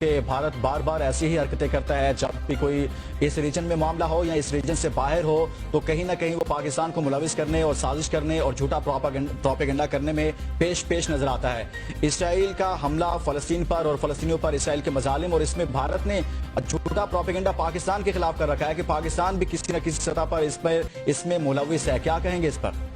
کہ بھارت بار بار ایسی ہی حرکتیں کرتا ہے جب بھی کوئی اس ریجن میں معاملہ ہو یا اس ریجن سے باہر ہو تو کہیں نہ کہیں وہ پاکستان کو ملوث کرنے اور سازش کرنے اور جھوٹا پروپیگنڈا کرنے میں پیش نظر آتا ہے۔ اسرائیل کا حملہ فلسطین پر اور فلسطینیوں پر اسرائیل کے مظالم، اور اس میں بھارت نے جھوٹا پروپیگنڈا پاکستان کے خلاف کر رکھا ہے کہ پاکستان بھی کسی نہ کسی سطح پر اس میں ملوث ہے۔ کیا کہیں گے اس پر؟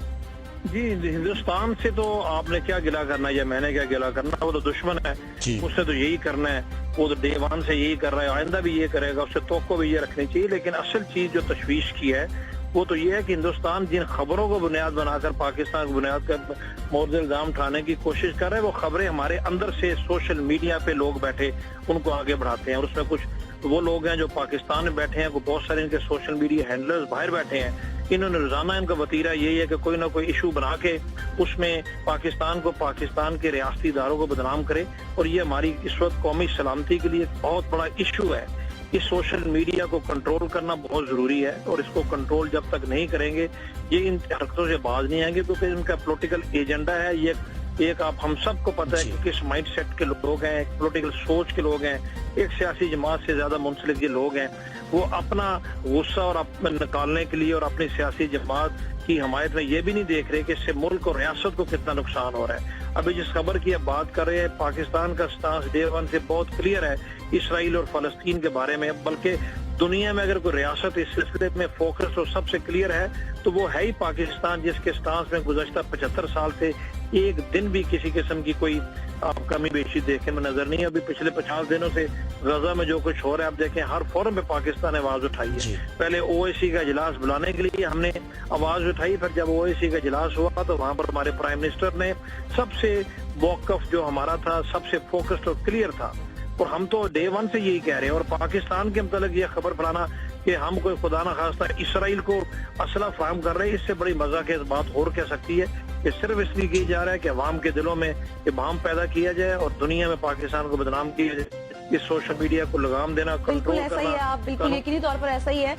جی، ہندوستان سے تو آپ نے کیا گلہ کرنا ہے یا میں نے کیا گلہ کرنا ہے؟ وہ تو دشمن ہے، اس نے تو یہی کرنا ہے، وہ تو ڈے ون سے یہی کر رہا ہے، آئندہ بھی یہ کرے گا، اس سے توقع بھی یہ رکھنی چاہیے۔ لیکن اصل چیز جو تشویش کی ہے وہ تو یہ ہے کہ ہندوستان جن خبروں کو بنیاد بنا کر پاکستان کو بنیاد کر مورد الزام اٹھانے کی کوشش کر رہے ہیں، وہ خبریں ہمارے اندر سے سوشل میڈیا پہ لوگ بیٹھے ان کو آگے بڑھاتے ہیں، اور اس میں کچھ وہ لوگ ہیں جو پاکستان میں بیٹھے ہیں، بہت سارے ان کے سوشل میڈیا ہینڈلرز باہر بیٹھے ہیں، انہوں نے روزانہ ان کا وتیرہ یہی ہے کہ کوئی نہ کوئی ایشو بنا کے اس میں پاکستان کو، پاکستان کے ریاستی اداروں کو بدنام کرے، اور یہ ہماری اس وقت قومی سلامتی کے لیے بہت بڑا ایشو ہے۔ اس سوشل میڈیا کو کنٹرول کرنا بہت ضروری ہے، اور اس کو کنٹرول جب تک نہیں کریں گے یہ ان حرکتوں سے باز نہیں آئیں گے، کیونکہ ان کا پولیٹیکل ایجنڈا ہے۔ یہ ایک آپ ہم سب کو پتہ ہے کہ کس مائنڈ سیٹ کے لوگ ہیں، پولیٹیکل سوچ کے لوگ ہیں، ایک سیاسی جماعت سے زیادہ منسلک یہ لوگ ہیں، وہ اپنا غصہ اور نکالنے کے لیے اور اپنی سیاسی جماعت کی حمایت میں یہ بھی نہیں دیکھ رہے کہ اس سے ملک اور ریاست کو کتنا نقصان ہو رہا ہے۔ ابھی جس خبر کی اب بات کر رہے ہیں، پاکستان کا سٹانس ڈے ون سے بہت کلیئر ہے اسرائیل اور فلسطین کے بارے میں، بلکہ دنیا میں اگر کوئی ریاست اس سلسلے میں فوکس اور سب سے کلیئر ہے تو وہ ہے ہی پاکستان، جس کے سٹانس میں گزشتہ 75 سال سے ایک دن بھی کسی قسم کی کوئی آپ کمی بیشی دیکھنے میں نظر نہیں ہے۔ ابھی پچھلے 50 دنوں سے غزہ میں جو کچھ ہو رہا ہے آپ دیکھیں، ہر فورم پہ پاکستان نے آواز اٹھائی ہے۔ پہلے OIC کا اجلاس بلانے کے لیے ہم نے آواز اٹھائی، پھر جب OIC کا اجلاس ہوا تو وہاں پر ہمارے پرائم منسٹر نے سب سے موقف جو ہمارا تھا سب سے فوکسڈ اور کلیئر تھا، اور ہم تو ڈے ون سے یہی کہہ رہے ہیں۔ اور پاکستان کے متعلق یہ خبر پھیلانا کہ ہم کوئی خدا نہ خواستہ اسرائیل کو اسلحہ فراہم کر رہے ہیں، اس سے بڑی مزاح کی بات اور کہہ سکتی ہے کہ صرف اس لیے کی جا رہا ہے کہ عوام کے دلوں میں ابہام پیدا کیا جائے اور دنیا میں پاکستان کو بدنام کیا جائے۔ اس سوشل میڈیا کو لگام دینا، کنٹرول کرنا، بالکل ایسا ہی ہے، آپ بالکل یقینی طور پر ایسا ہی ہے۔